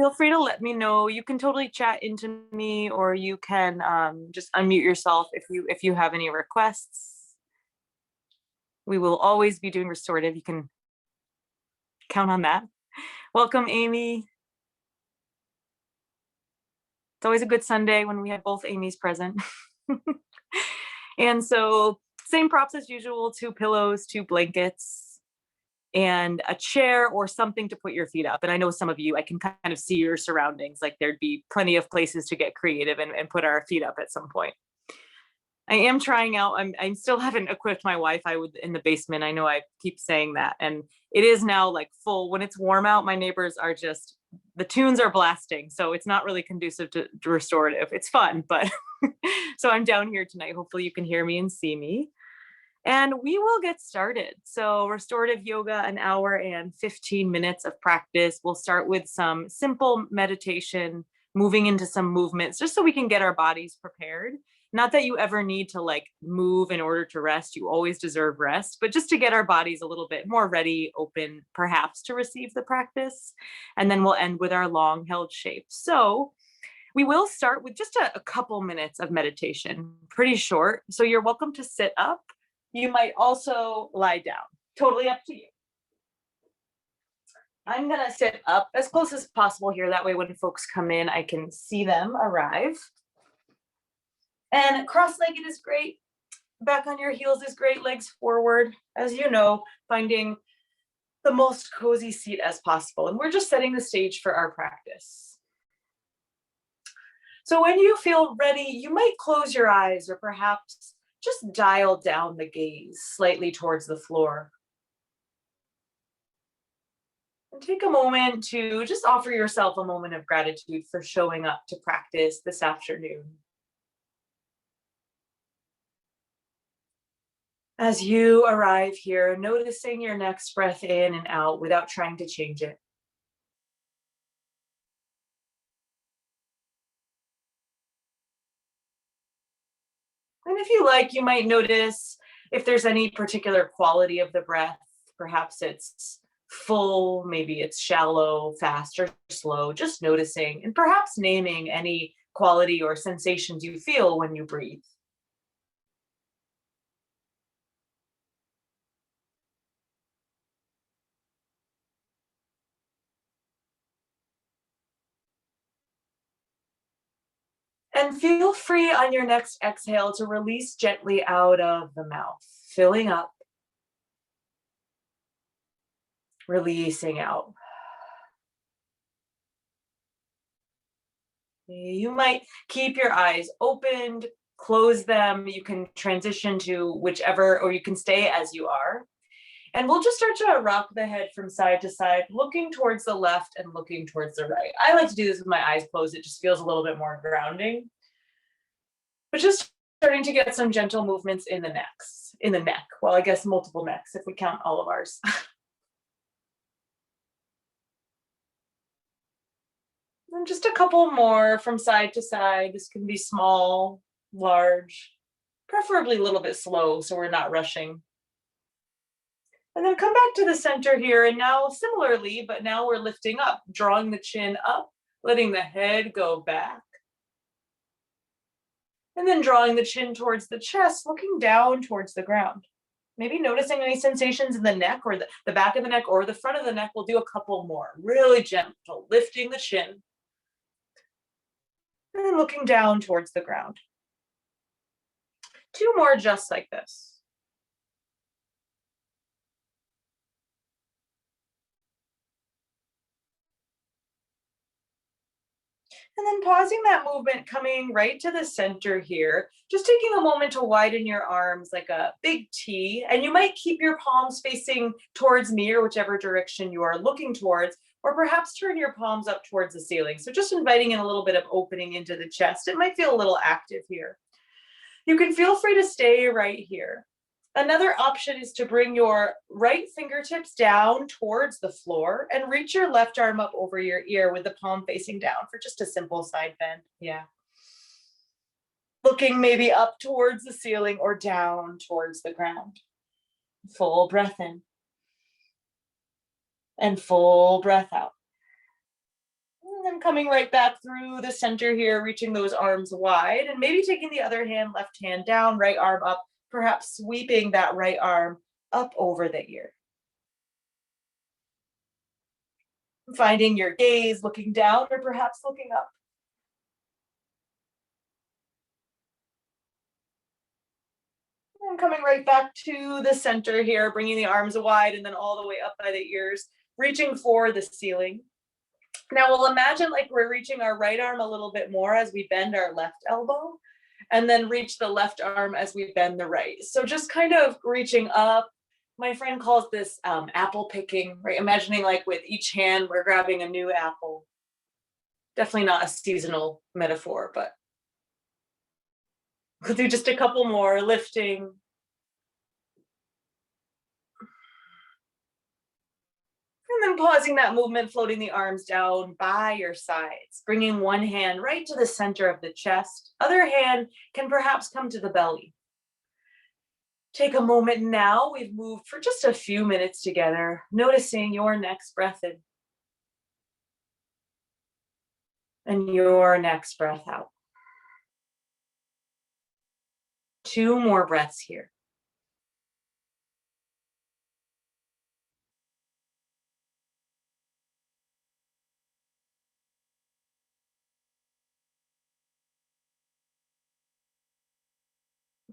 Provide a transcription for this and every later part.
Feel free to let me know. You can totally chat into me, or you can just unmute yourself if you have any requests. We will always be doing restorative. You can count on that. Welcome, Amy. It's always a good Sunday when we have both Amy's present. And so same props as usual, 2 pillows, 2 blankets, and a chair or something to put your feet up. And I know some of you, I can kind of see your surroundings, like there'd be plenty of places to get creative and put our feet up at some point. I am trying out, I still haven't equipped my Wi-Fi in the basement. I know I keep saying that, and it is now like full. When it's warm out, my neighbors are just, the tunes are blasting, so it's not really conducive to restorative. It's fun, but so I'm down here tonight. Hopefully you can hear me and see me. And we will get started. So restorative yoga, an hour and 15 minutes of practice. We'll start with some simple meditation, moving into some movements, just so we can get our bodies prepared. Not that you ever need to like move in order to rest. You always deserve rest, but just to get our bodies a little bit more ready, open, perhaps to receive the practice. And then we'll end with our long held shape. So we will start with just a couple minutes of meditation, pretty short. So you're welcome to sit up. You might also lie down, totally up to you. I'm gonna sit up as close as possible here. That way when folks come in, I can see them arrive. And cross-legged is great. Back on your heels is great, legs forward. As you know, finding the most cozy seat as possible. And we're just setting the stage for our practice. So when you feel ready, you might close your eyes or perhaps just dial down the gaze slightly towards the floor. And take a moment to just offer yourself a moment of gratitude for showing up to practice this afternoon. As you arrive here, noticing your next breath in and out without trying to change it. And if you like, you might notice if there's any particular quality of the breath. Perhaps it's full, maybe it's shallow, fast, or slow, just noticing and perhaps naming any quality or sensations you feel when you breathe. And feel free on your next exhale to release gently out of the mouth, filling up, releasing out. You might keep your eyes opened, close them. You can transition to whichever, or you can stay as you are. And we'll just start to rock the head from side to side, looking towards the left and looking towards the right. I like to do this with my eyes closed. It just feels a little bit more grounding. But just starting to get some gentle movements in the neck. Well, I guess multiple necks if we count all of ours. And just a couple more from side to side. This can be small, large, preferably a little bit slow so we're not rushing. And then come back to the center here. And now similarly, but now we're lifting up, drawing the chin up, letting the head go back. And then drawing the chin towards the chest, looking down towards the ground. Maybe noticing any sensations in the neck or the back of the neck or the front of the neck. We'll do a couple more. Really gentle, lifting the chin. And then looking down towards the ground. 2 more just like this. And then pausing that movement, coming right to the center here, just taking a moment to widen your arms like a big T, and you might keep your palms facing towards me or whichever direction you are looking towards, or perhaps turn your palms up towards the ceiling. So just inviting in a little bit of opening into the chest. It might feel a little active here. You can feel free to stay right here. Another option is to bring your right fingertips down towards the floor and reach your left arm up over your ear with the palm facing down for just a simple side bend. Yeah. Looking maybe up towards the ceiling or down towards the ground. Full breath in. And full breath out. And And coming right back through the center here, reaching those arms wide, and maybe taking the other hand, left hand down, right arm up, perhaps sweeping that right arm up over the ear. Finding your gaze looking down or perhaps looking up. And coming right back to the center here, bringing the arms wide and then all the way up by the ears, reaching for the ceiling. Now we'll imagine like we're reaching our right arm a little bit more as we bend our left elbow, and then reach the left arm as we bend the right. So just kind of reaching up. My friend calls this apple picking, right? Imagining like with each hand, we're grabbing a new apple. Definitely not a seasonal metaphor, but we'll do just a couple more, lifting. And then pausing that movement, floating the arms down by your sides, bringing one hand right to the center of the chest. Other hand can perhaps come to the belly. Take a moment now. We've moved for just a few minutes together, noticing your next breath in and your next breath out. 2 more breaths here.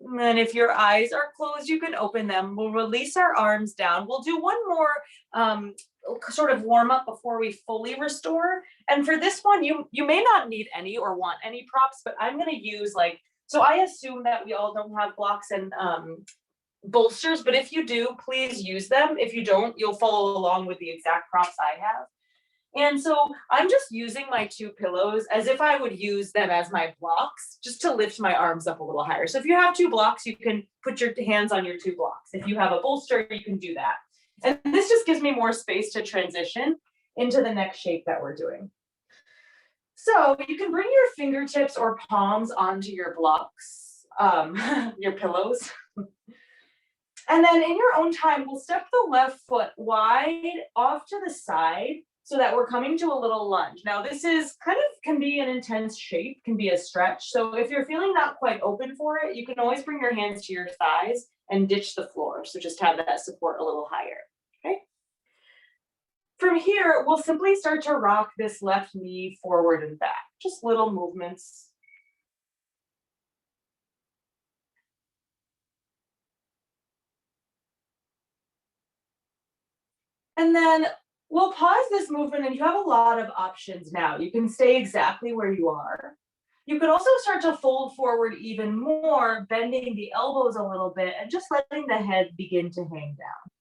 And then if your eyes are closed, you can open them. We'll release our arms down. We'll do one more sort of warm up before we fully restore. And for this one, you may not need any or want any props, but I'm going to use so I assume that we all don't have blocks and bolsters, but if you do, please use them. If you don't, you'll follow along with the exact props I have. And so I'm just using my 2 pillows as if I would use them as my blocks, just to lift my arms up a little higher. So if you have 2 blocks, you can put your hands on your 2 blocks. If you have a bolster, you can do that. And this just gives me more space to transition into the next shape that we're doing. So you can bring your fingertips or palms onto your blocks, your pillows. And then in your own time, we'll step the left foot wide off to the side so that we're coming to a little lunge. Now this is can be an intense shape, can be a stretch. So if you're feeling not quite open for it, you can always bring your hands to your thighs and ditch the floor. So just have that support a little higher, okay? From here, we'll simply start to rock this left knee forward and back, just little movements. And then we'll pause this movement and you have a lot of options now. You can stay exactly where you are. You could also start to fold forward even more, bending the elbows a little bit and just letting the head begin to hang down.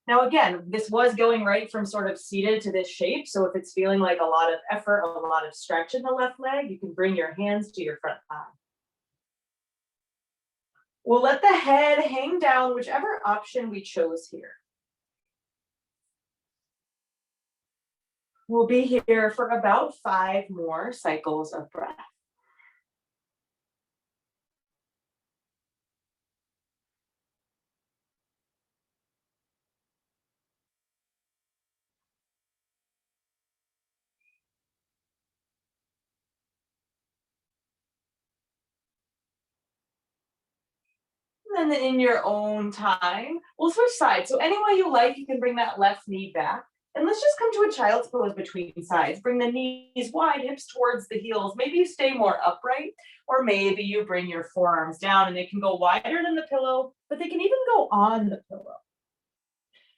Now, again, this was going right from sort of seated to this shape. So if it's feeling like a lot of effort, a lot of stretch in the left leg, you can bring your hands to your front thigh. We'll let the head hang down, whichever option we chose here. We'll be here for about 5 more cycles of breath. And then in your own time, we'll switch sides. So any way you like, you can bring that left knee back. And let's just come to a child's pose between sides. Bring the knees wide, hips towards the heels. Maybe you stay more upright, or maybe you bring your forearms down and they can go wider than the pillow, but they can even go on the pillow.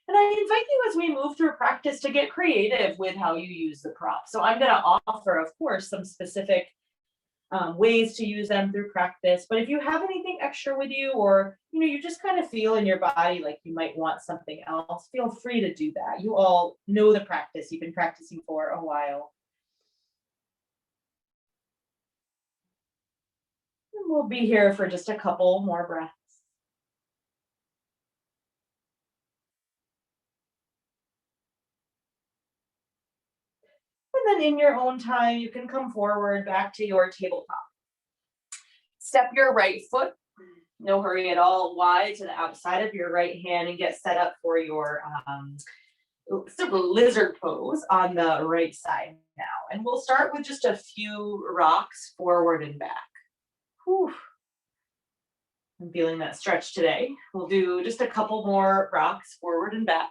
And I invite you as we move through practice to get creative with how you use the prop. So I'm going to offer, of course, some specific ways to use them through practice. But if you have anything extra with you, or you just kind of feel in your body like you might want something else, feel free to do that. You all know the practice. You've been practicing for a while. And we'll be here for just a couple more breaths. And then in your own time, you can come forward back to your tabletop. Step your right foot, no hurry at all, wide to the outside of your right hand and get set up for your sort of lizard pose on the right side now. And we'll start with just a few rocks forward and back. Whew. I'm feeling that stretch today. We'll do just a couple more rocks forward and back.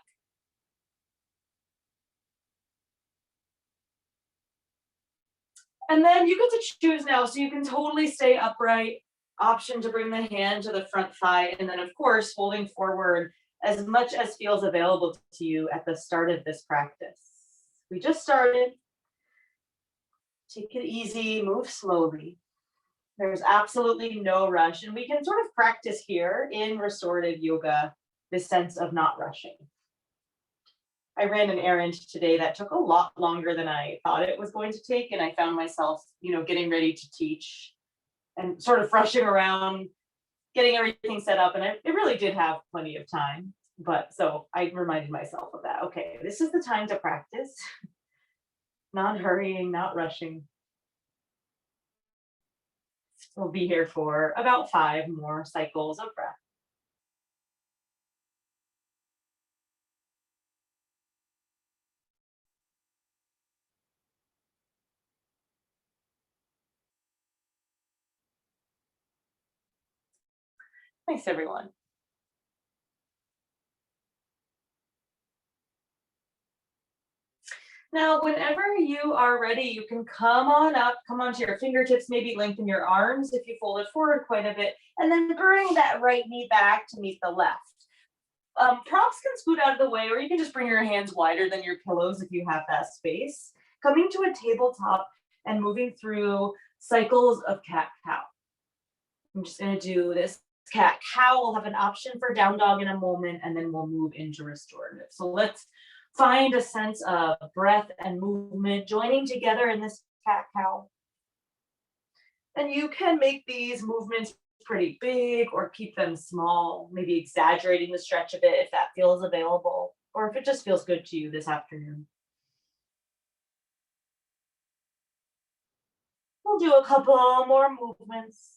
And then you get to choose now, so you can totally stay upright. Option to bring the hand to the front thigh, and then of course holding forward as much as feels available to you at the start of this practice. We just started. Take it easy, move slowly. There's absolutely no rush, and we can sort of practice here in restorative yoga this sense of not rushing. I ran an errand today that took a lot longer than I thought it was going to take, and I found myself, getting ready to teach and sort of rushing around, getting everything set up, and it really did have plenty of time. But so I reminded myself of that. Okay, this is the time to practice. Not hurrying, not rushing. We'll be here for about 5 more cycles of breath. Thanks, everyone. Now, whenever you are ready, you can come on up, come onto your fingertips, maybe lengthen your arms if you fold it forward quite a bit, and then bring that right knee back to meet the left. Props can scoot out of the way, or you can just bring your hands wider than your pillows if you have that space. Coming to a tabletop and moving through cycles of cat-cow. I'm just going to do this cat-cow. We'll have an option for down dog in a moment, and then we'll move into restorative. So let's find a sense of breath and movement joining together in this cat-cow. And you can make these movements pretty big or keep them small, maybe exaggerating the stretch a bit if that feels available, or if it just feels good to you this afternoon. We'll do a couple more movements.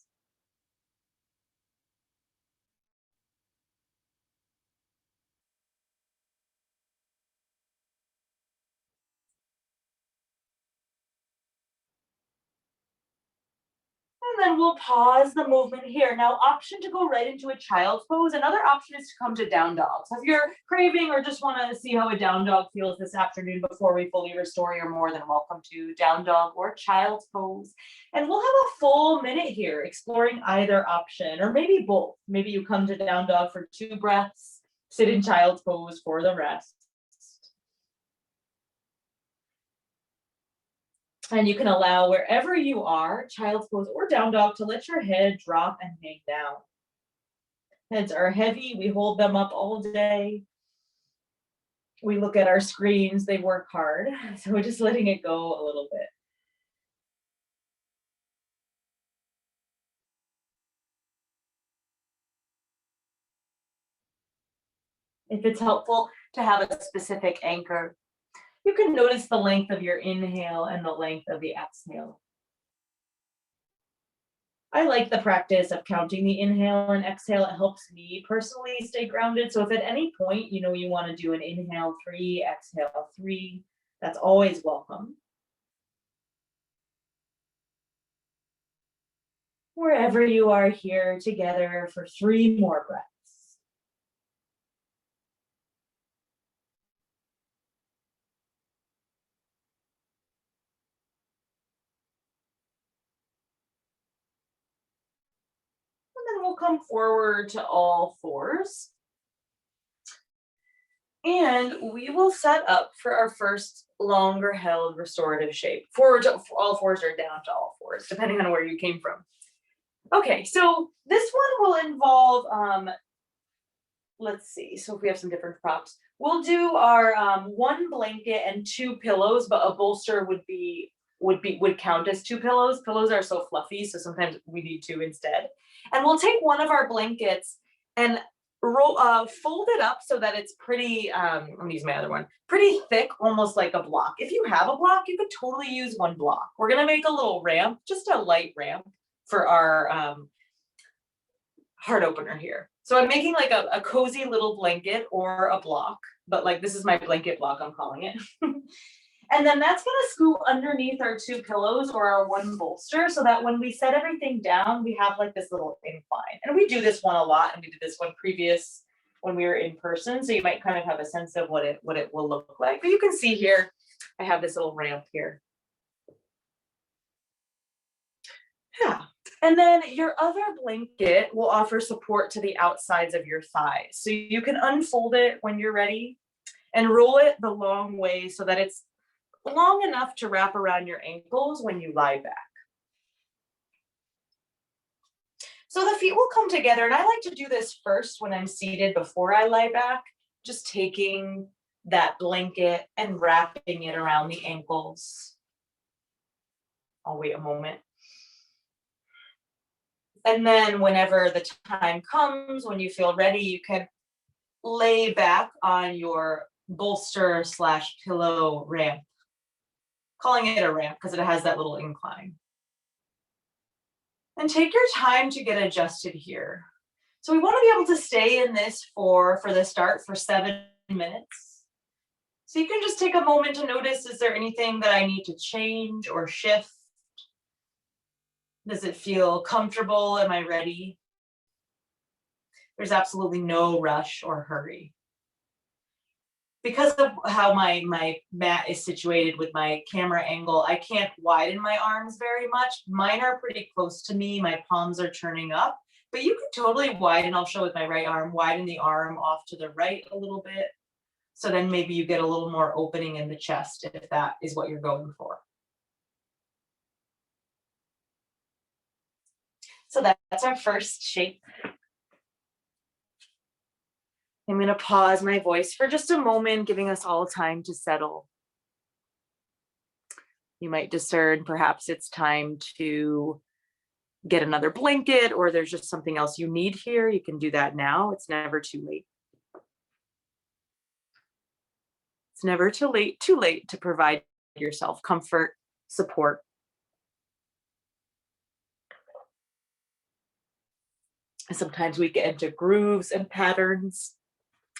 And then we'll pause the movement here. Now, option to go right into a child's pose. Another option is to come to down dog. So if you're craving or just want to see how a down dog feels this afternoon before we fully restore, you're more than welcome to down dog or child's pose. And we'll have a full minute here exploring either option, or maybe both. Maybe you come to down dog for 2 breaths, sit in child's pose for the rest. And you can allow wherever you are, child's pose or down dog, to let your head drop and hang down. Heads are heavy, we hold them up all day. We look at our screens, they work hard. So we're just letting it go a little bit. If it's helpful to have a specific anchor, you can notice the length of your inhale and the length of the exhale. I like the practice of counting the inhale and exhale. It helps me personally stay grounded. So if at any point, you want to do an inhale 3, exhale 3, that's always welcome. Wherever you are here together for 3 more breaths. And then we'll come forward to all 4s. And we will set up for our first longer held restorative shape. Forward to all 4s or down to all 4s, depending on where you came from. Okay, so this one will involve, let's see, so if we have some different props, we'll do our 1 blanket and 2 pillows, but a bolster would count as 2 pillows. Pillows are so fluffy, so sometimes we need 2 instead. And we'll take one of our blankets and fold it up so that it's pretty, I'm gonna use my other one, pretty thick, almost like a block. If you have a block, you could totally use 1 block. We're gonna make a little ramp, just a light ramp for our heart opener here. So I'm making like a cozy little blanket or a block, but like this is my blanket block, I'm calling it. And then that's gonna scoot underneath our two pillows or our one bolster so that when we set everything down, we have like this little incline. And we do this one a lot, and we did this one previous when we were in person. So you might kind of have a sense of what it will look like. But you can see here, I have this little ramp here. Yeah. And then your other blanket will offer support to the outsides of your thighs. So you can unfold it when you're ready and roll it the long way so that it's long enough to wrap around your ankles when you lie back. So the feet will come together, and I like to do this first when I'm seated before I lie back, just taking that blanket and wrapping it around the ankles. I'll wait a moment. And then whenever the time comes, when you feel ready, you can lay back on your bolster / pillow ramp. Calling it a ramp because it has that little incline. And take your time to get adjusted here. So we want to be able to stay in this for the start for 7 minutes. So you can just take a moment to notice, is there anything that I need to change or shift? Does it feel comfortable? Am I ready? There's absolutely no rush or hurry. Because of how my mat is situated with my camera angle, I can't widen my arms very much. Mine are pretty close to me. My palms are turning up, but you can totally widen. I'll show with my right arm, widen the arm off to the right a little bit. So then maybe you get a little more opening in the chest if that is what you're going for. So that's our first shape. I'm going to pause my voice for just a moment, giving us all time to settle. You might discern perhaps it's time to get another blanket, or there's just something else you need here. You can do that now. It's never too late. It's never too late to provide yourself comfort, support. And sometimes we get into grooves and patterns.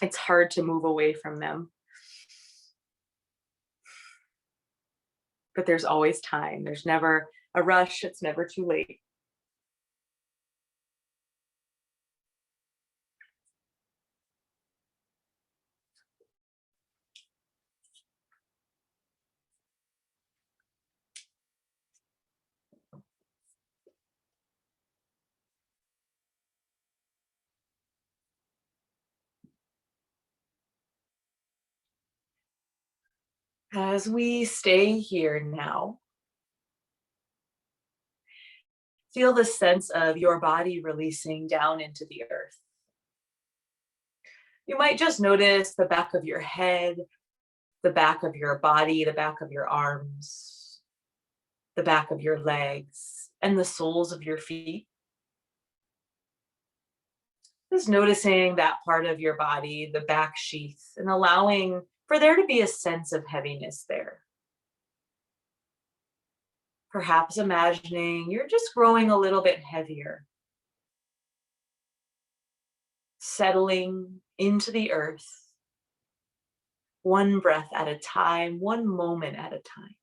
It's hard to move away from them. But there's always time. There's never a rush. It's never too late. As we stay here now, feel the sense of your body releasing down into the earth. You might just notice the back of your head, the back of your body, the back of your arms, the back of your legs, and the soles of your feet. Just noticing that part of your body, the back sheath, and allowing for there to be a sense of heaviness there. Perhaps imagining you're just growing a little bit heavier, settling into the earth, one breath at a time, one moment at a time.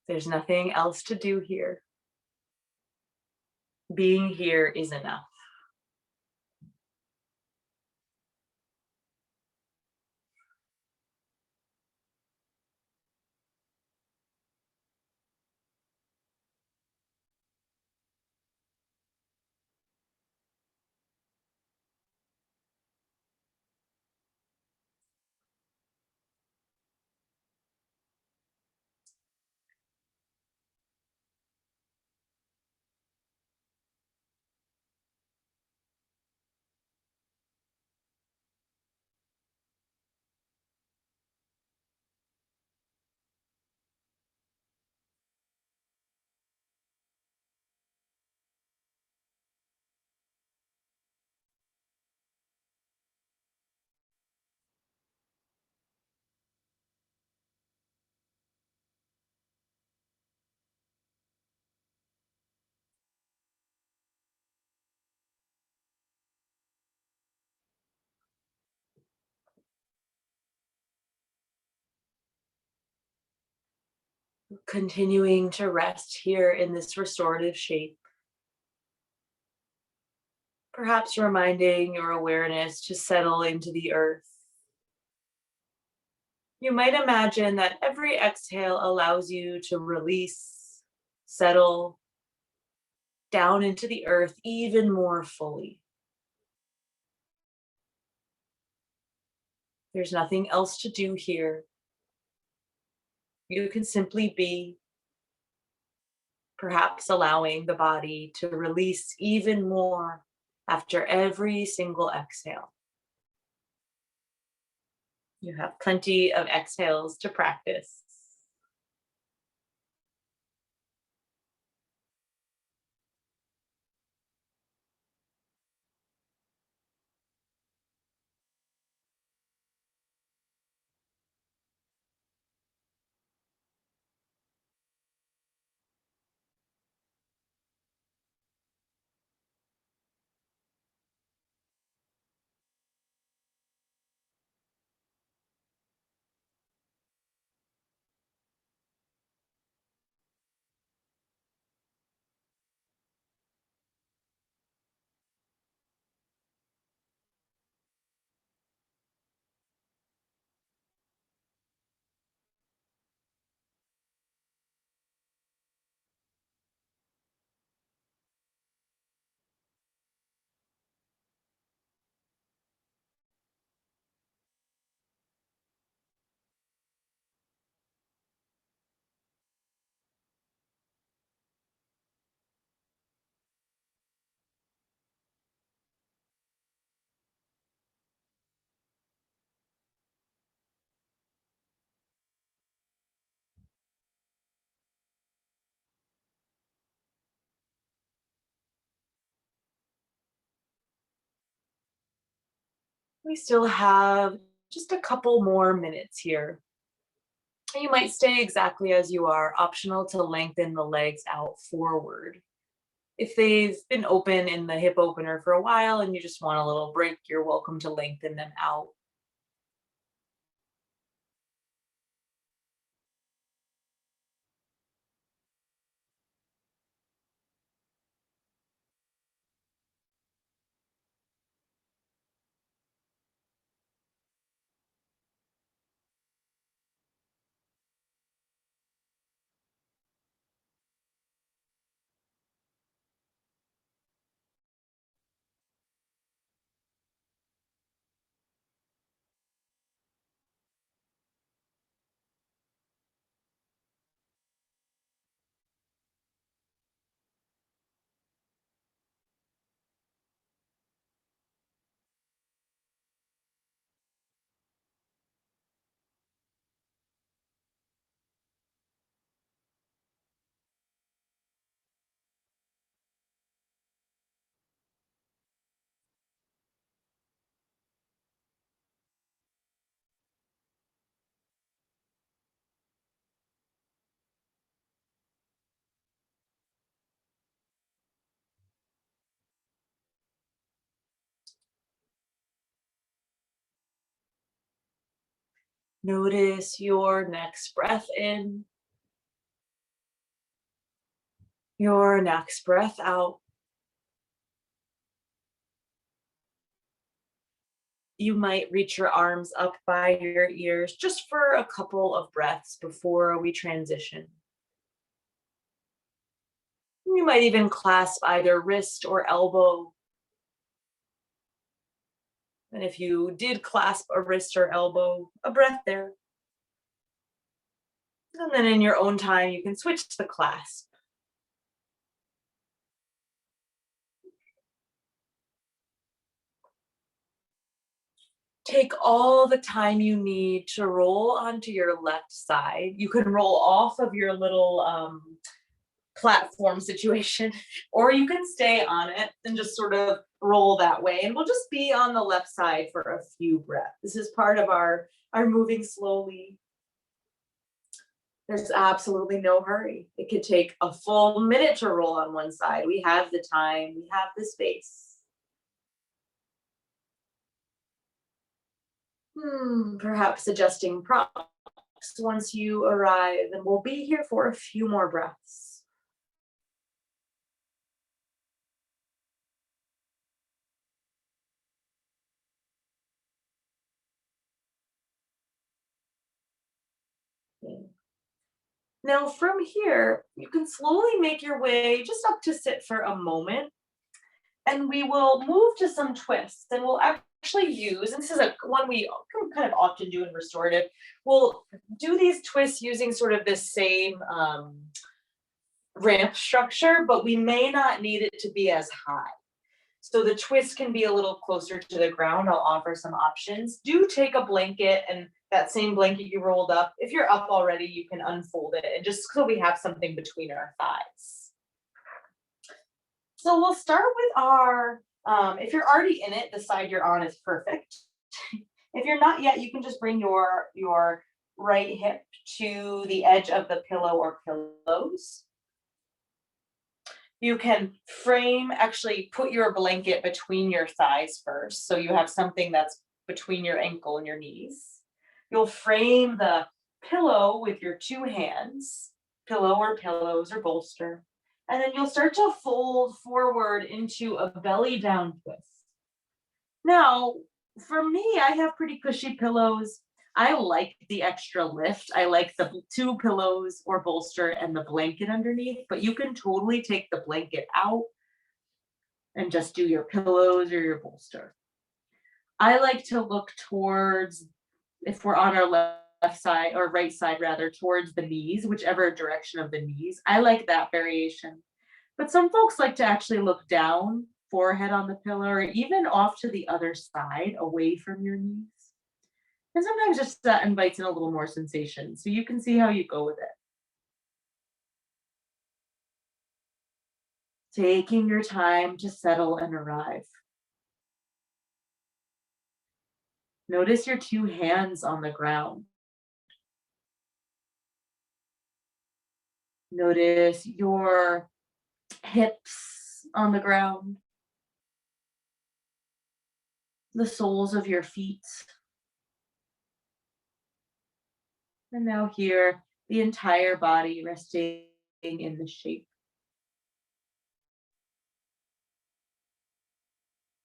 There's nothing else to do here. Being here is enough. Continuing to rest here in this restorative shape. Perhaps reminding your awareness to settle into the earth. You might imagine that every exhale allows you to release, settle down into the earth even more fully. There's nothing else to do here. You can simply be, perhaps allowing the body to release even more after every single exhale. You have plenty of exhales to practice. We still have just a couple more minutes here. You might stay exactly as you are, optional to lengthen the legs out forward. If they've been open in the hip opener for a while and you just want a little break, you're welcome to lengthen them out. Notice your next breath in, your next breath out. You might reach your arms up by your ears just for a couple of breaths before we transition. You might even clasp either wrist or elbow. And if you did clasp a wrist or elbow, a breath there. And then in your own time, you can switch the clasp. Take all the time you need to roll onto your left side. You can roll off of your little platform situation, or you can stay on it and just sort of roll that way. And we'll just be on the left side for a few breaths. This is part of our moving slowly. There's absolutely no hurry. It could take a full minute to roll on one side. We have the time, we have the space. Perhaps adjusting props. relax once you arrive, and we'll be here for a few more breaths. Now, from here, you can slowly make your way just up to sit for a moment, and we will move to some twists. And we'll actually use, and this is a one we kind of often do in restorative, we'll do these twists using sort of this same ramp structure, but we may not need it to be as high. So the twist can be a little closer to the ground. I'll offer some options. Do take a blanket, and that same blanket you rolled up, if you're up already, you can unfold it, and just so we have something between our thighs. So we'll start with our, if you're already in it, the side you're on is perfect. If you're not yet, you can just bring your right hip to the edge of the pillow or pillows. You can actually put your blanket between your thighs first, so you have something that's between your ankle and your knees. You'll frame the pillow with your two hands, pillow or pillows or bolster, and then you'll start to fold forward into a belly down twist. Now, for me, I have pretty cushy pillows. I like the extra lift. I like the two pillows or bolster and the blanket underneath, but you can totally take the blanket out and just do your pillows or your bolster. I like to look towards, if we're on our left side or right side rather, towards the knees, whichever direction of the knees. I like that variation. But some folks like to actually look down, forehead on the pillow, or even off to the other side, away from your knees. And sometimes just that invites in a little more sensation. So you can see how you go with it. Taking your time to settle and arrive. Notice your two hands on the ground. Notice your hips on the ground, the soles of your feet. And now here, the entire body resting in the shape.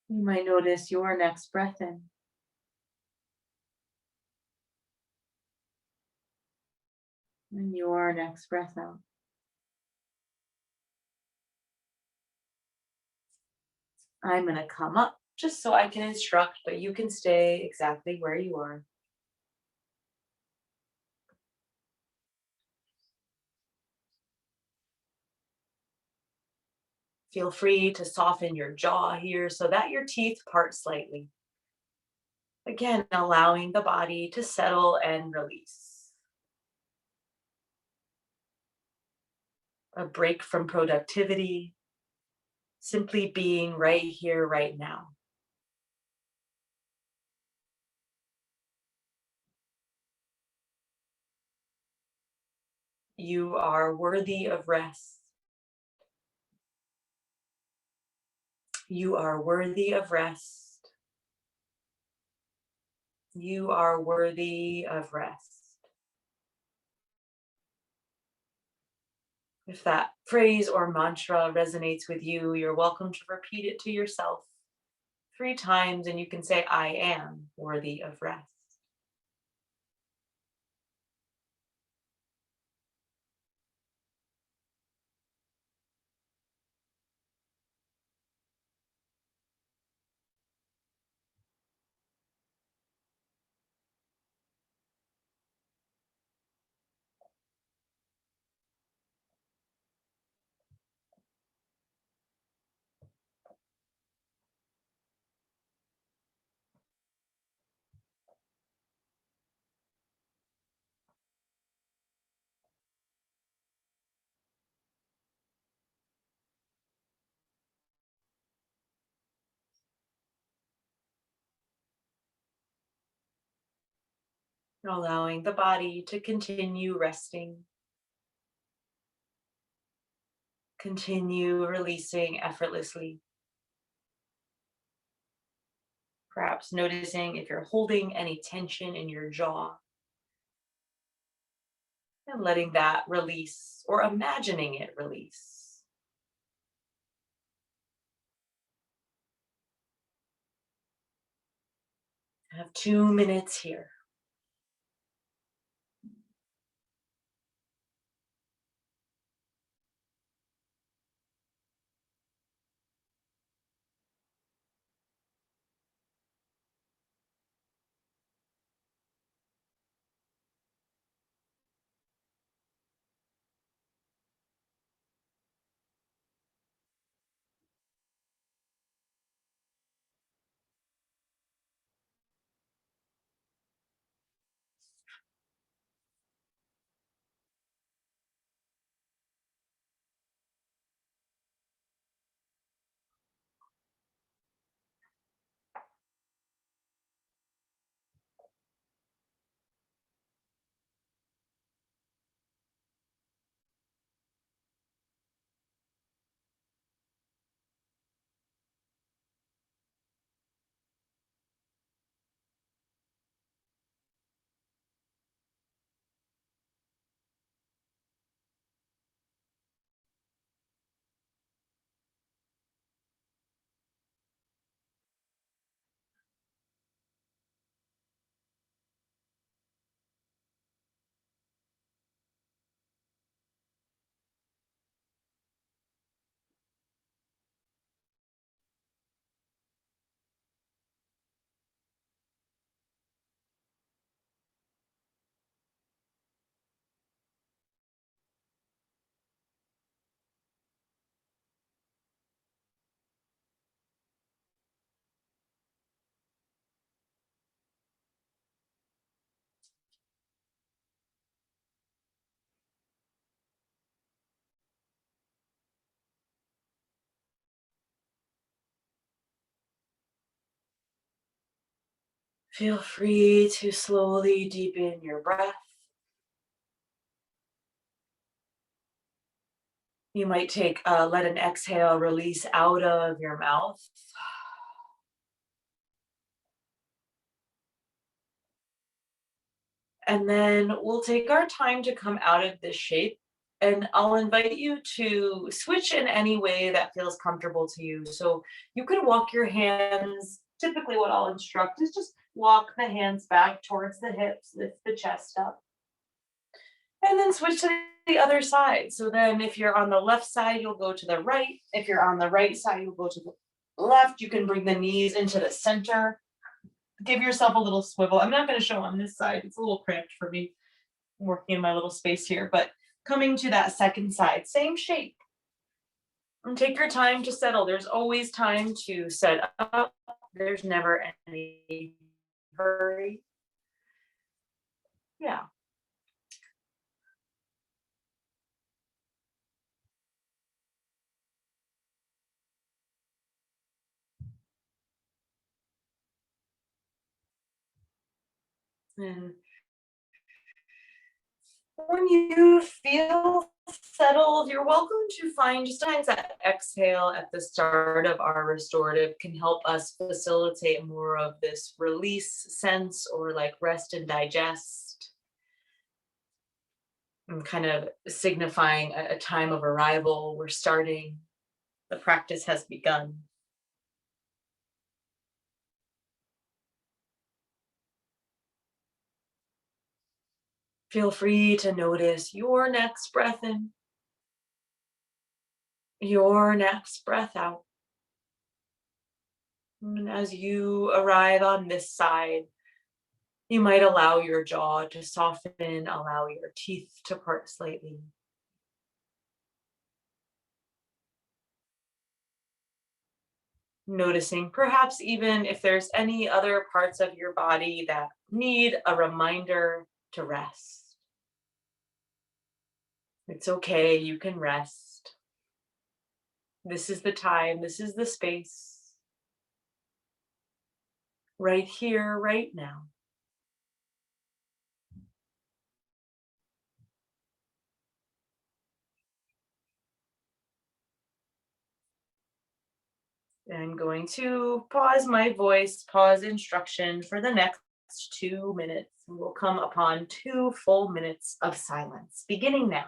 You might notice your next breath in. And your next breath out. I'm going to come up just so I can instruct, but you can stay exactly where you are. Feel free to soften your jaw here so that your teeth part slightly. Again, allowing the body to settle and release. A break from productivity, simply being right here, right now. You are worthy of rest. You are worthy of rest. You are worthy of rest. If that phrase or mantra resonates with you, you're welcome to repeat it to yourself 3 times, and you can say, I am worthy of rest. Allowing the body to continue resting. Continue releasing effortlessly. Perhaps noticing if you're holding any tension in your jaw. And letting that release or imagining it release. I have 2 minutes here. Feel free to slowly deepen your breath. You might let an exhale release out of your mouth. And then we'll take our time to come out of this shape. And I'll invite you to switch in any way that feels comfortable to you. So you could walk your hands. Typically, what I'll instruct is just walk the hands back towards the hips, lift the chest up, and then switch to the other side. So then, if you're on the left side, you'll go to the right. If you're on the right side, you'll go to the left. You can bring the knees into the center. Give yourself a little swivel. I'm not going to show on this side. It's a little cramped for me. I'm working in my little space here, but coming to that second side, same shape. And take your time to settle. There's always time to set up. There's never any hurry. Yeah. And when you feel settled, you're welcome to find just sometimes that exhale at the start of our restorative can help us facilitate more of this release sense or like rest and digest and kind of signifying a time of arrival. We're starting, the practice has begun. Feel free to notice your next breath in, your next breath out. And as you arrive on this side, you might allow your jaw to soften, allow your teeth to part slightly. Noticing perhaps even if there's any other parts of your body that need a reminder to rest. It's okay, you can rest. This is the time, this is the space. Right here, right now. I'm going to pause my voice, pause instruction for the next 2 minutes. We'll come upon 2 full minutes of silence, beginning now.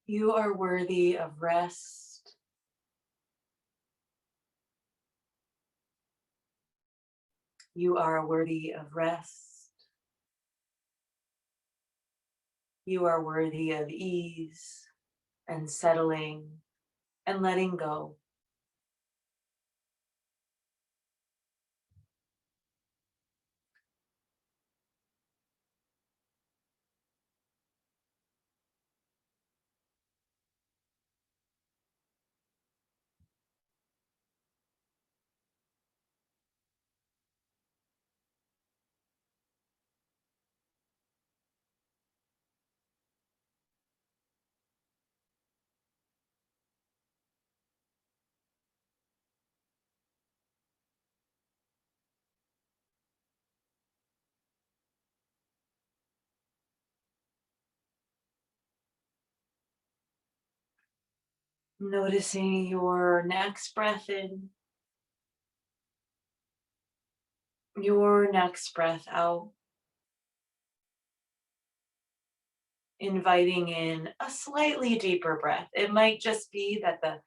You are worthy of rest. You are worthy of rest. You are worthy of ease and settling and letting go. Noticing your next breath in, your next breath out, inviting in a slightly deeper breath. It might just be that the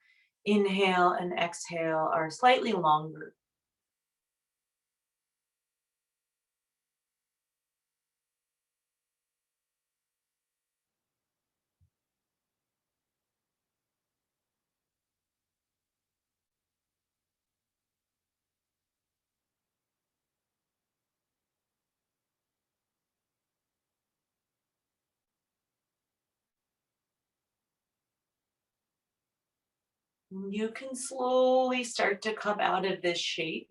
inhale and exhale are slightly longer. You can slowly start to come out of this shape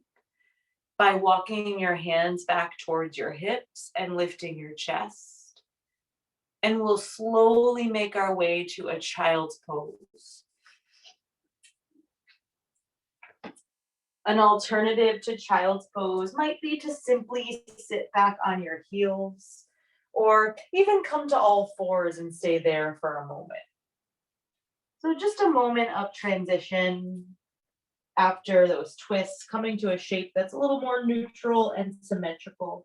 by walking your hands back towards your hips and lifting your chest. And we'll slowly make our way to a child's pose. An alternative to child's pose might be to simply sit back on your heels or even come to all fours and stay there for a moment. So just a moment of transition after those twists, coming to a shape that's a little more neutral and symmetrical.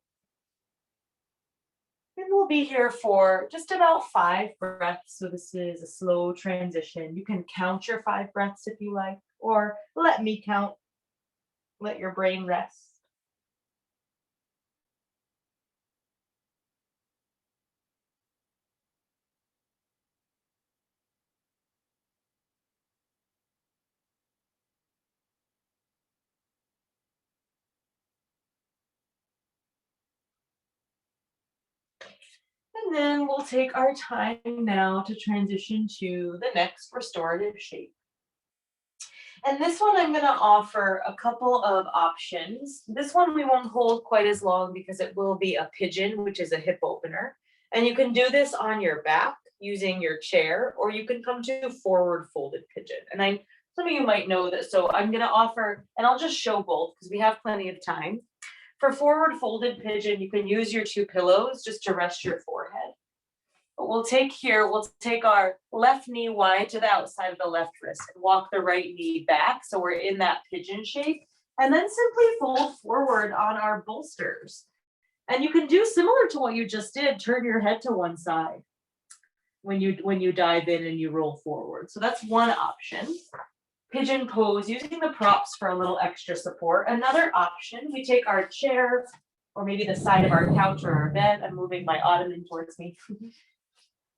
And we'll be here for just about 5 breaths. So this is a slow transition. You can count your 5 breaths if you like, or let me count. Let your brain rest. And then we'll take our time now to transition to the next restorative shape. And this one, I'm going to offer a couple of options. This one we won't hold quite as long because it will be a pigeon, which is a hip opener. And you can do this on your back using your chair, or you can come to forward folded pigeon. And some of you might know this, so I'm going to offer, and I'll just show both because we have plenty of time. For forward folded pigeon, you can use your two pillows just to rest your forehead. But we'll take our left knee wide to the outside of the left wrist and walk the right knee back so we're in that pigeon shape. And then simply fold forward on our bolsters. And you can do similar to what you just did, turn your head to one side when you dive in and you roll forward. So that's one option. Pigeon pose, using the props for a little extra support. Another option, we take our chair or maybe the side of our couch or our bed. I'm moving my ottoman towards me.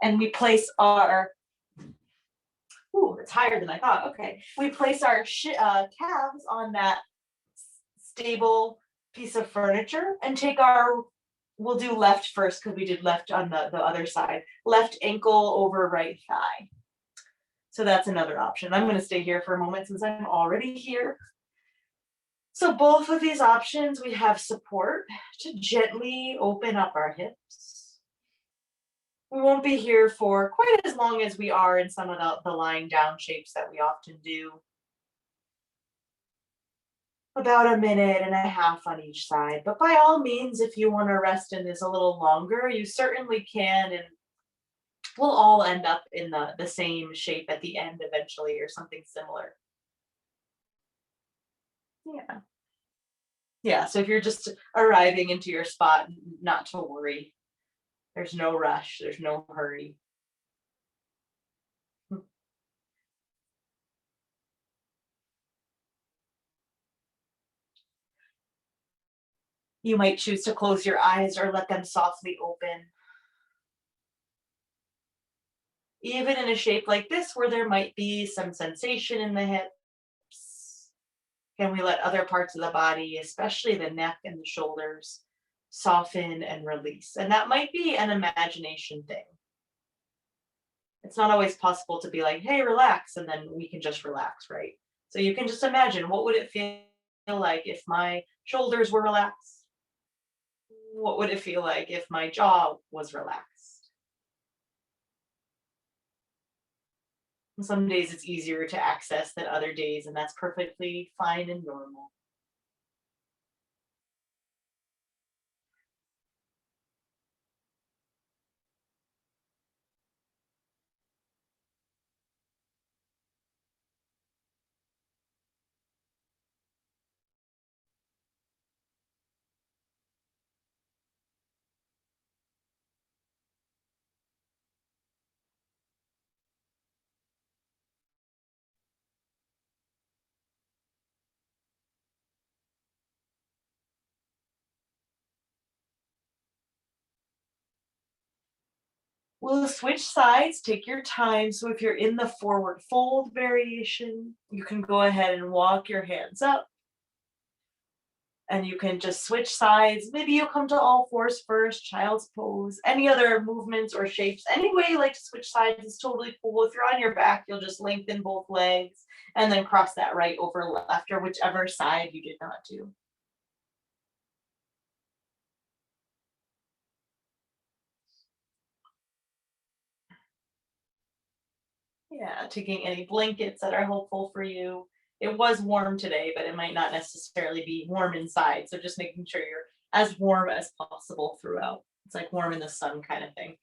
And we place our, it's higher than I thought. Okay. We place our calves on that stable piece of furniture and we'll do left first because we did left on the other side. Left ankle over right thigh. So that's another option. I'm going to stay here for a moment since I'm already here. So both of these options, we have support to gently open up our hips. We won't be here for quite as long as we are in some of the lying down shapes that we often do. About a minute and a half on each side. But by all means, if you want to rest in this a little longer, you certainly can. And we'll all end up in the same shape at the end eventually or something similar. Yeah. Yeah, so if you're just arriving into your spot, not to worry. There's no rush, there's no hurry. You might choose to close your eyes or let them softly open. Even in a shape like this where there might be some sensation in the hips, can we let other parts of the body, especially the neck and the shoulders, soften and release? And that might be an imagination thing. It's not always possible to be like, hey, relax, and then we can just relax, right? So you can just imagine, what would it feel like if my shoulders were relaxed? What would it feel like if my jaw was relaxed? And some days it's easier to access than other days, and that's perfectly fine and normal. We'll switch sides, take your time. So if you're in the forward fold variation, you can go ahead and walk your hands up. And you can just switch sides. Maybe you'll come to all fours first, child's pose, any other movements or shapes. Any way you like to switch sides is totally cool. If you're on your back, you'll just lengthen both legs and then cross that right over left or whichever side you did not do. Yeah, taking any blankets that are helpful for you. It was warm today, but it might not necessarily be warm inside. So just making sure you're as warm as possible throughout. It's like warm in the sun kind of thing.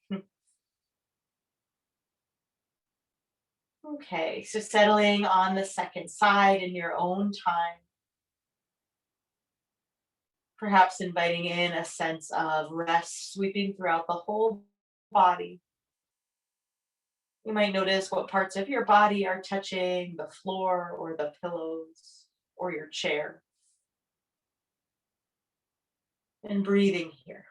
Okay, so settling on the second side in your own time. Perhaps inviting in a sense of rest sweeping throughout the whole body. You might notice what parts of your body are touching the floor or the pillows or your chair. And breathing here.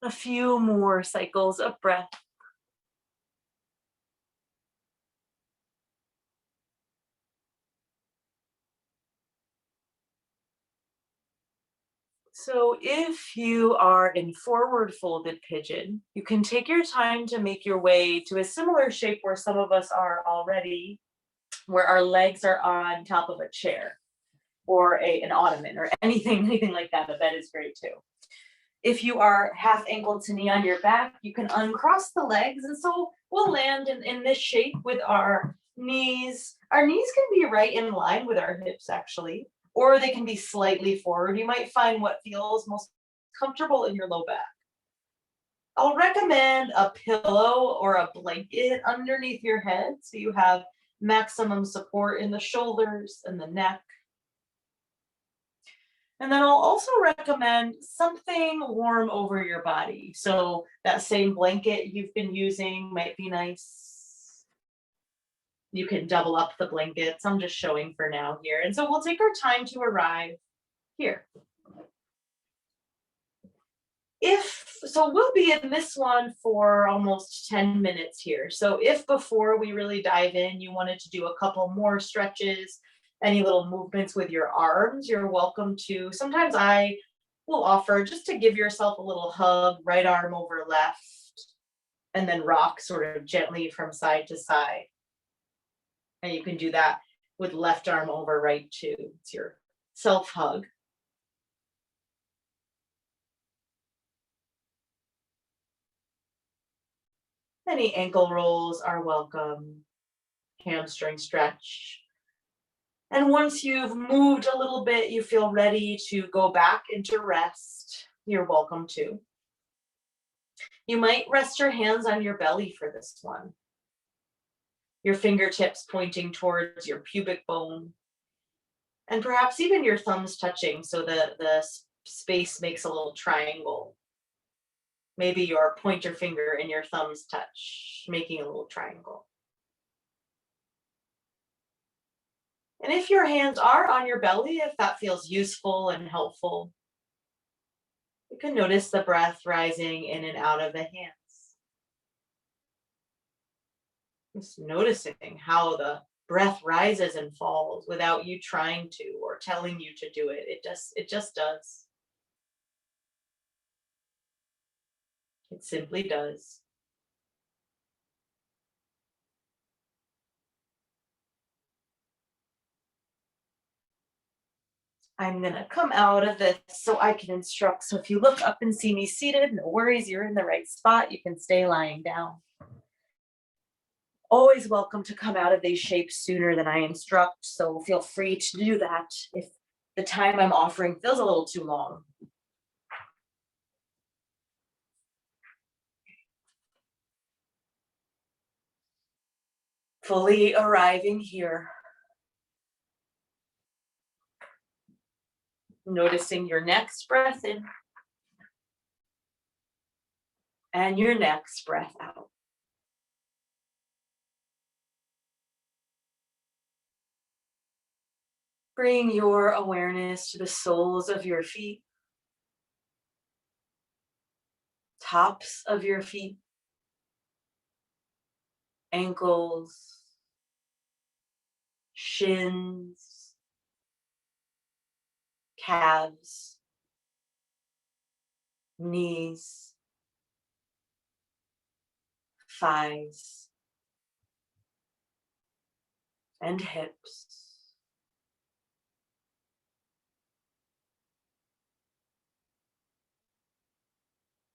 A few more cycles of breath. So if you are in forward folded pigeon, you can take your time to make your way to a similar shape where some of us are already, where our legs are on top of a chair or an ottoman or anything like that. A bed is great too. If you are half ankle to knee on your back, you can uncross the legs. And so we'll land in this shape with our knees. Our knees can be right in line with our hips, actually, or they can be slightly forward. You might find what feels most comfortable in your low back. I'll recommend a pillow or a blanket underneath your head so you have maximum support in the shoulders and the neck. And then I'll also recommend something warm over your body. So that same blanket you've been using might be nice. You can double up the blankets. I'm just showing for now here. And so we'll take our time to arrive here. So we'll be in this one for almost 10 minutes here. So if before we really dive in, you wanted to do a couple more stretches, any little movements with your arms, you're welcome to. Sometimes I will offer just to give yourself a little hug, right arm over left, and then rock sort of gently from side to side. And you can do that with left arm over right too. It's your self hug. Any ankle rolls are welcome. Hamstring stretch. And once you've moved a little bit, you feel ready to go back into rest, you're welcome to. You might rest your hands on your belly for this one. Your fingertips pointing towards your pubic bone. And perhaps even your thumbs touching so the space makes a little triangle. Maybe your pointer finger and your thumbs touch, making a little triangle. And if your hands are on your belly, if that feels useful and helpful, you can notice the breath rising in and out of the hands. Just noticing how the breath rises and falls without you trying to or telling you to do it. It just does. It simply does. I'm going to come out of this so I can instruct. So if you look up and see me seated, no worries, you're in the right spot. You can stay lying down. Always welcome to come out of these shapes sooner than I instruct. So feel free to do that if the time I'm offering feels a little too long. Fully arriving here. Noticing your next breath in and your next breath out. Bring your awareness to the soles of your feet, tops of your feet, ankles, shins, calves, knees, thighs, and hips.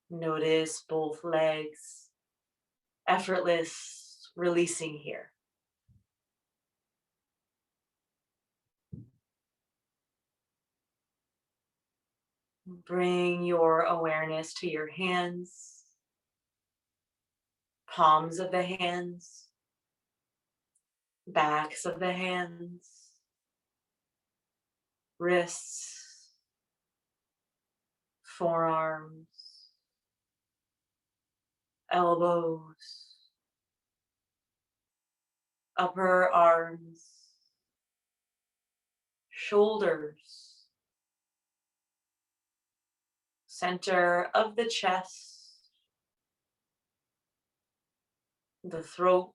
Notice both legs, effortless releasing here. Bring your awareness to your hands, palms of the hands, backs of the hands, wrists, forearms, elbows, upper arms, shoulders, center of the chest, the throat,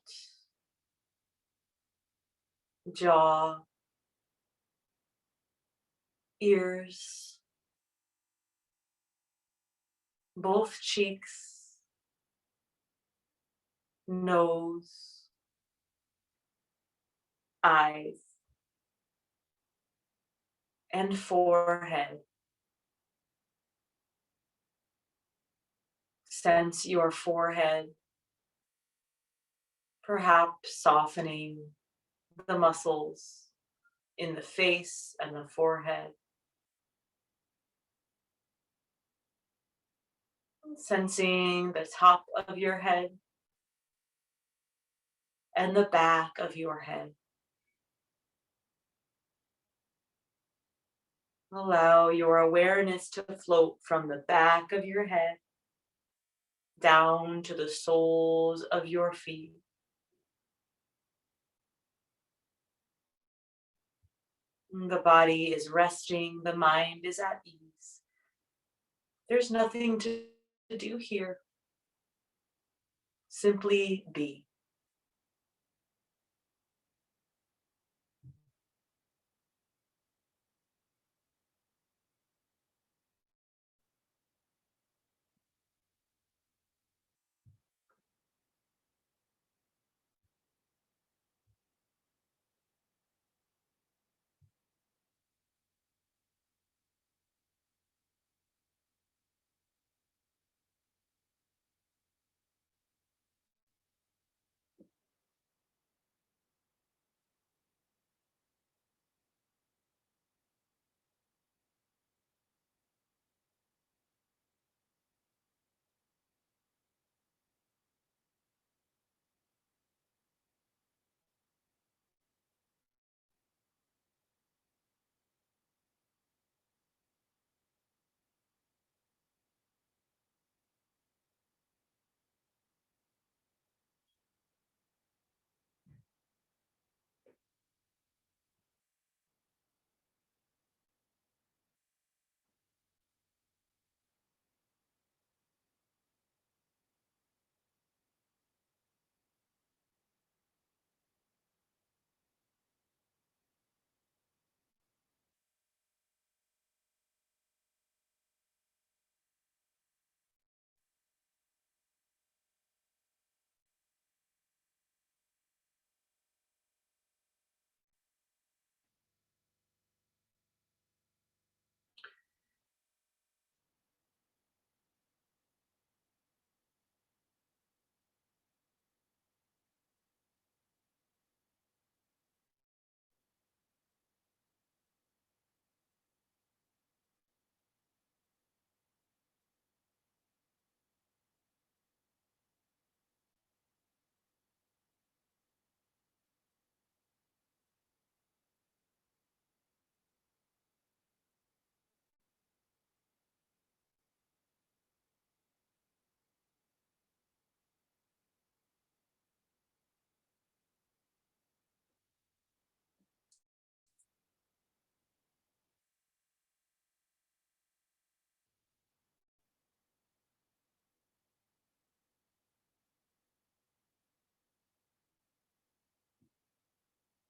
jaw, ears, both cheeks, nose, eyes, and forehead. Sense your forehead, perhaps softening the muscles in the face and the forehead. Sensing the top of your head and the back of your head. Allow your awareness to float from the back of your head down to the soles of your feet. The body is resting, the mind is at ease. There's nothing to do here. Simply be.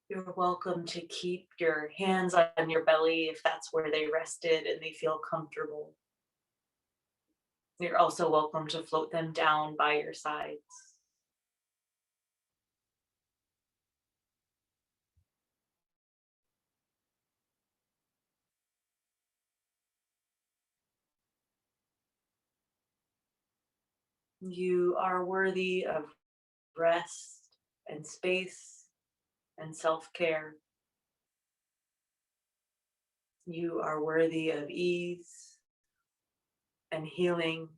You're welcome to keep your hands on your belly if that's where they rested and they feel comfortable. You're also welcome to float them down by your sides. You are worthy of rest and space and self-care. You are worthy of ease and healing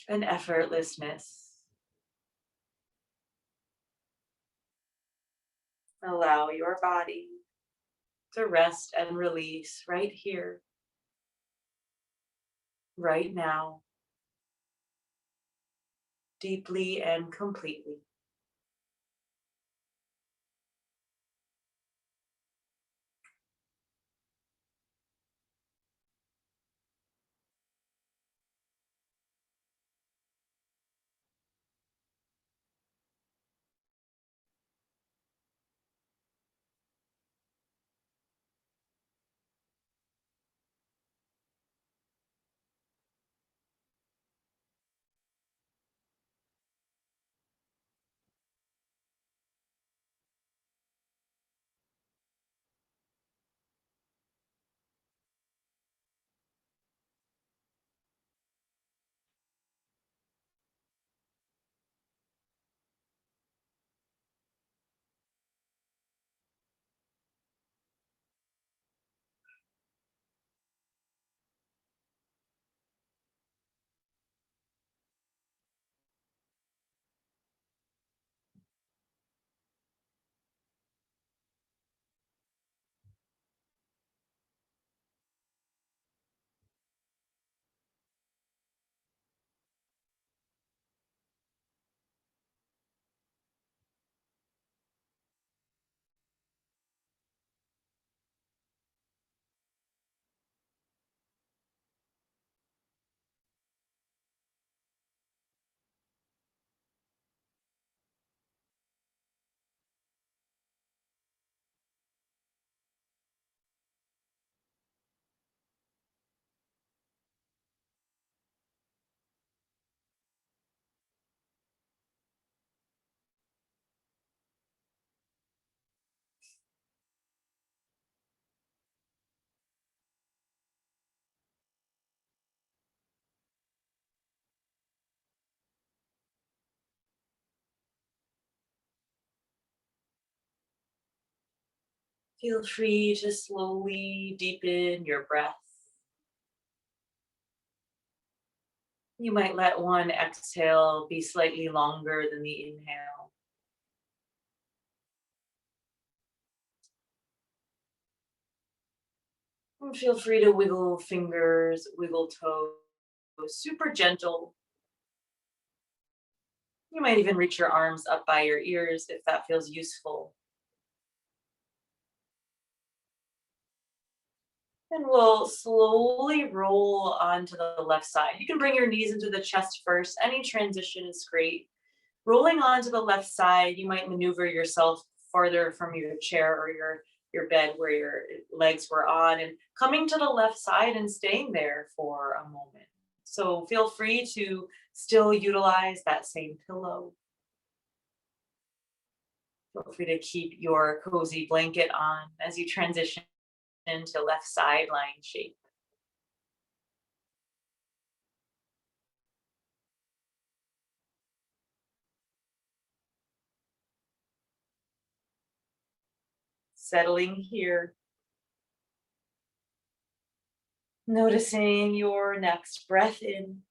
and effortlessness. Allow your body to rest and release right here, right now, deeply and completely. Feel free to slowly deepen your breath. You might let one exhale be slightly longer than the inhale. And feel free to wiggle fingers, wiggle toes, super gentle. You might even reach your arms up by your ears if that feels useful. And we'll slowly roll onto the left side. You can bring your knees into the chest first. Any transition is great. Rolling onto the left side, you might maneuver yourself farther from your chair or your bed where your legs were on, and coming to the left side and staying there for a moment. So feel free to still utilize that same pillow. Feel free to keep your cozy blanket on as you transition into left side lying shape. Settling here, noticing your next breath in,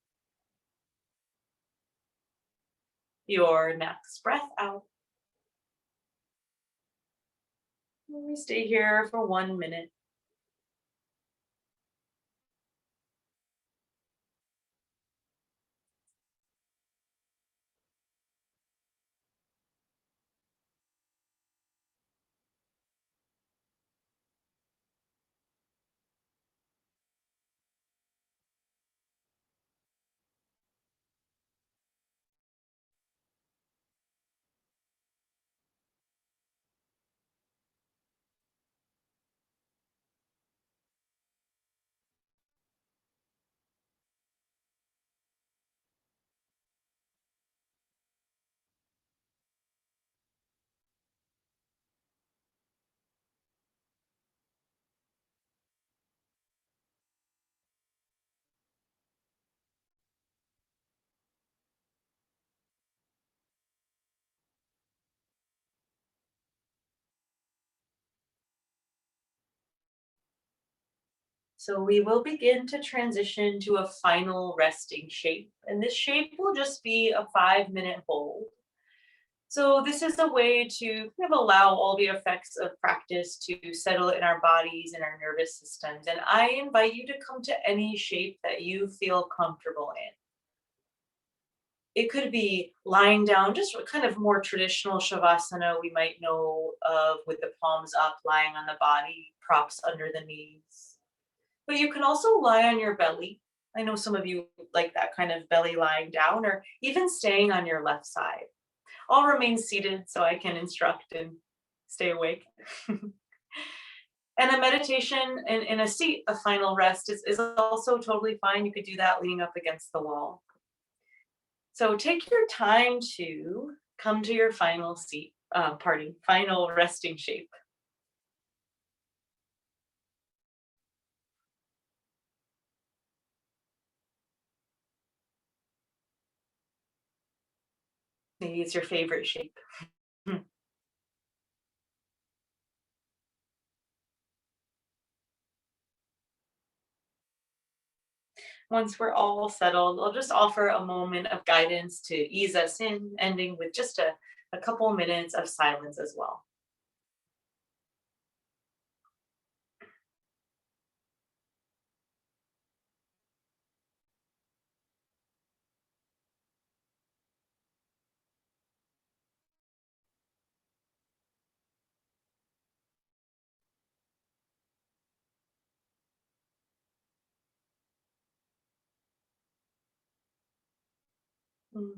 your next breath out. We stay here for 1 minute. So we will begin to transition to a final resting shape. And this shape will just be a 5 minute hold. So this is a way to kind of allow all the effects of practice to settle in our bodies and our nervous systems. And I invite you to come to any shape that you feel comfortable in. It could be lying down, just kind of more traditional shavasana we might know of, with the palms up, lying on the body, props under the knees. But you can also lie on your belly. I know some of you like that kind of belly lying down, or even staying on your left side. I'll remain seated so I can instruct and stay awake. And a meditation in a seat, a final rest, is also totally fine. You could do that leaning up against the wall. So take your time to come to your final seat, final resting shape. Maybe it's your favorite shape. Once we're all settled, I'll just offer a moment of guidance to ease us in, ending with just a couple minutes of silence as well.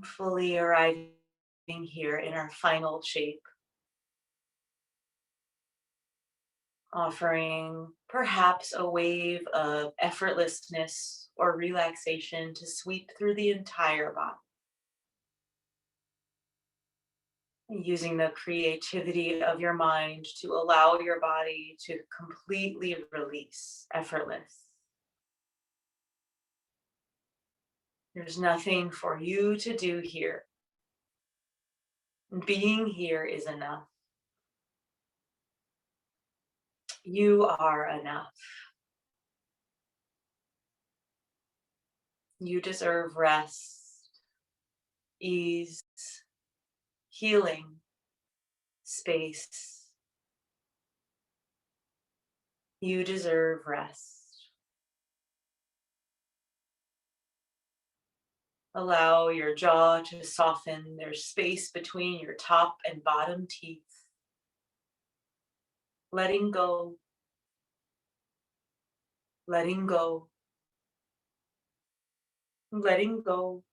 Fully arriving here in our final shape, offering perhaps a wave of effortlessness or relaxation to sweep through the entire body. Using the creativity of your mind to allow your body to completely release, effortless. There's nothing for you to do here. Being here is enough. You are enough. You deserve rest, ease, healing, space. You deserve rest. Allow your jaw to soften. There's space between your top and bottom teeth. Letting go, letting go, letting go.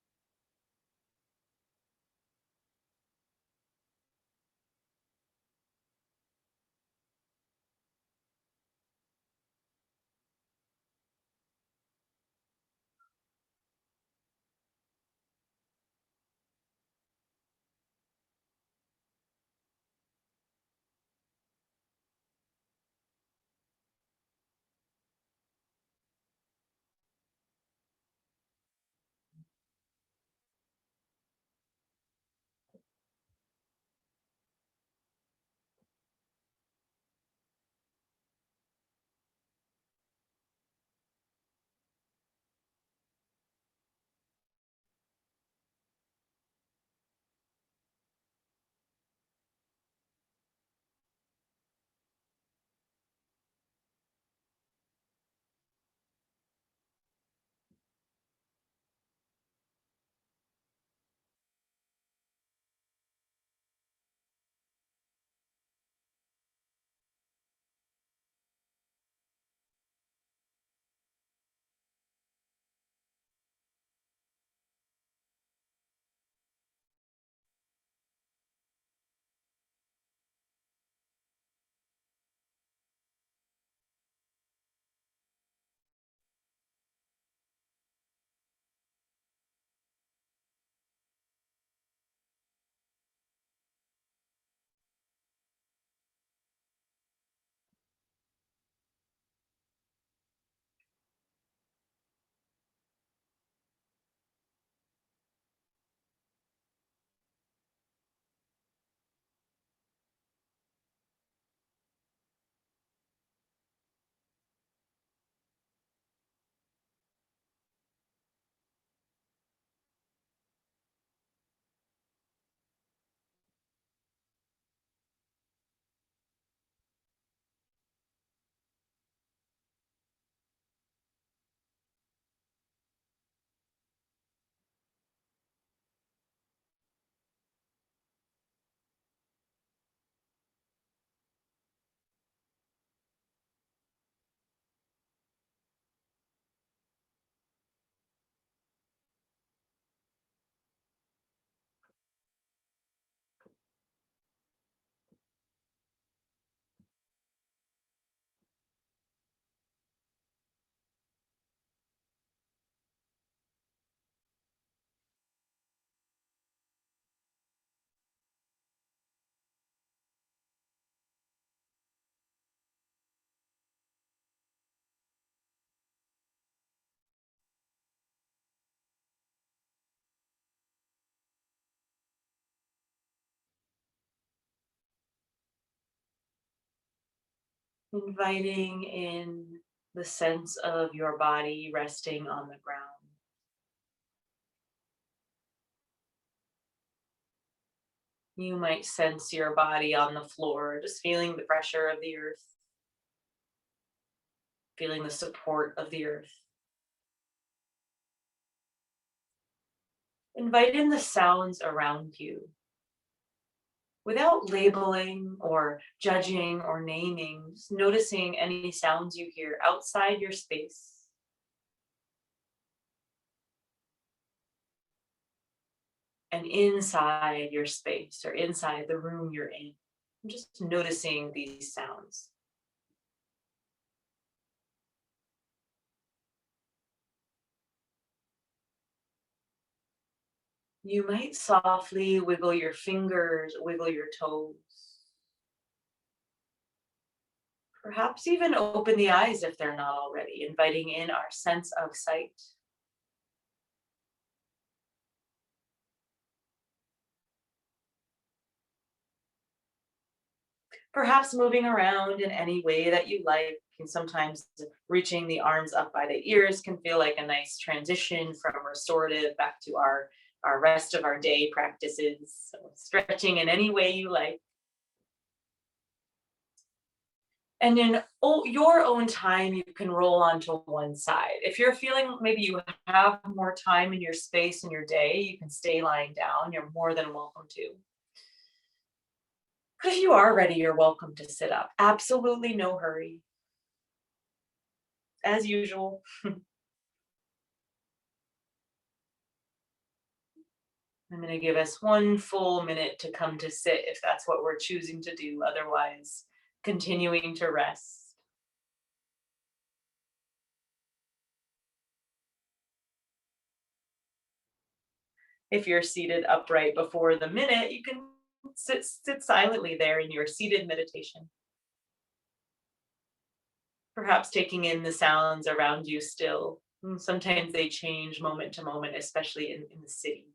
Inviting in the sense of your body resting on the ground. You might sense your body on the floor, just feeling the pressure of the earth, feeling the support of the earth. Invite in the sounds around you without labeling or judging or naming, just noticing any sounds you hear outside your space. And inside your space or inside the room you're in. Just noticing these sounds. You might softly wiggle your fingers, wiggle your toes. Perhaps even open the eyes if they're not already, inviting in our sense of sight. Perhaps moving around in any way that you like. And sometimes reaching the arms up by the ears can feel like a nice transition from restorative back to our rest of our day practices. So stretching in any way you like. And in your own time, you can roll onto one side. If you're feeling maybe you have more time in your space in your day, you can stay lying down. You're more than welcome to. But if you are ready, you're welcome to sit up. Absolutely no hurry. As usual. I'm going to give us one full minute to come to sit if that's what we're choosing to do. Otherwise, continuing to rest. If you're seated upright before the minute, you can sit silently there in your seated meditation. Perhaps taking in the sounds around you still. Sometimes they change moment to moment, especially in the city.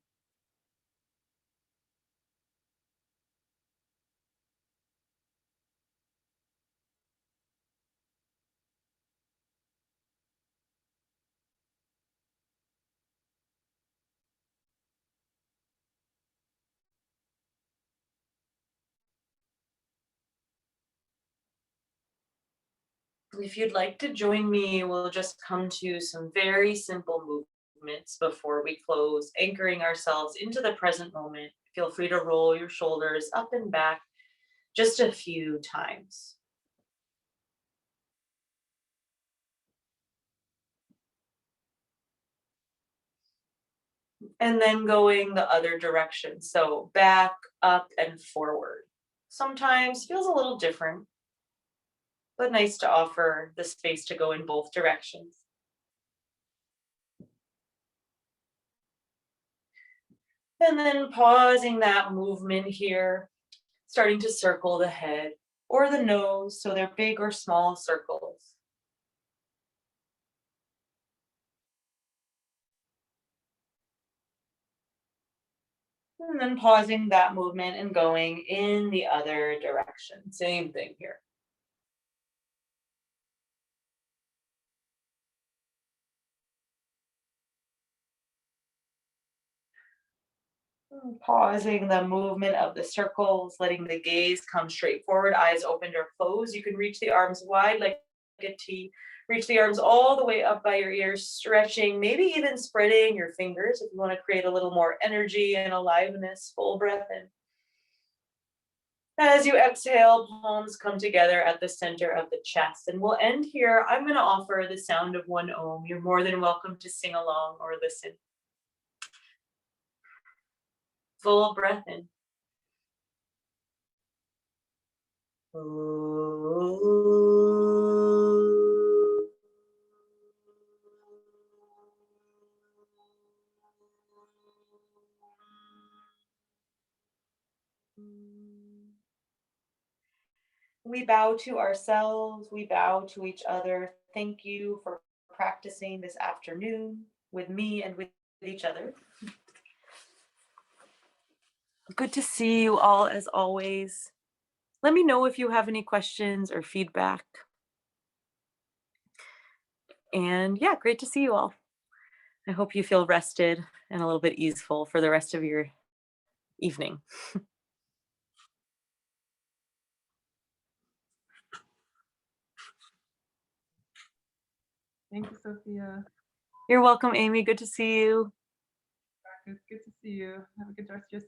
If you'd like to join me, we'll just come to some very simple movements before we close, anchoring ourselves into the present moment. Feel free to roll your shoulders up and back just a few times. And then going the other direction. So back, up, and forward. Sometimes feels a little different, but nice to offer the space to go in both directions. And then pausing that movement here, starting to circle the head or the nose, so they're big or small circles. And then pausing that movement and going in the other direction. Same thing here. Pausing the movement of the circles, letting the gaze come straight forward, eyes opened or closed. You can reach the arms wide like a T. Reach the arms all the way up by your ears, stretching, maybe even spreading your fingers if you want to create a little more energy and aliveness. Full breath in. As you exhale, palms come together at the center of the chest. And we'll end here. I'm going to offer the sound of one Om. You're more than welcome to sing along or listen. Full breath in. We bow to ourselves, we bow to each other. Thank you for practicing this afternoon with me and with each other. Good to see you all as always. Let me know if you have any questions or feedback. And yeah, great to see you all. I hope you feel rested and a little bit easeful for the rest of your evening. Thank you, Sophia. You're welcome, Amy. Good to see you. Good to see you. Have a good rest of your Sunday.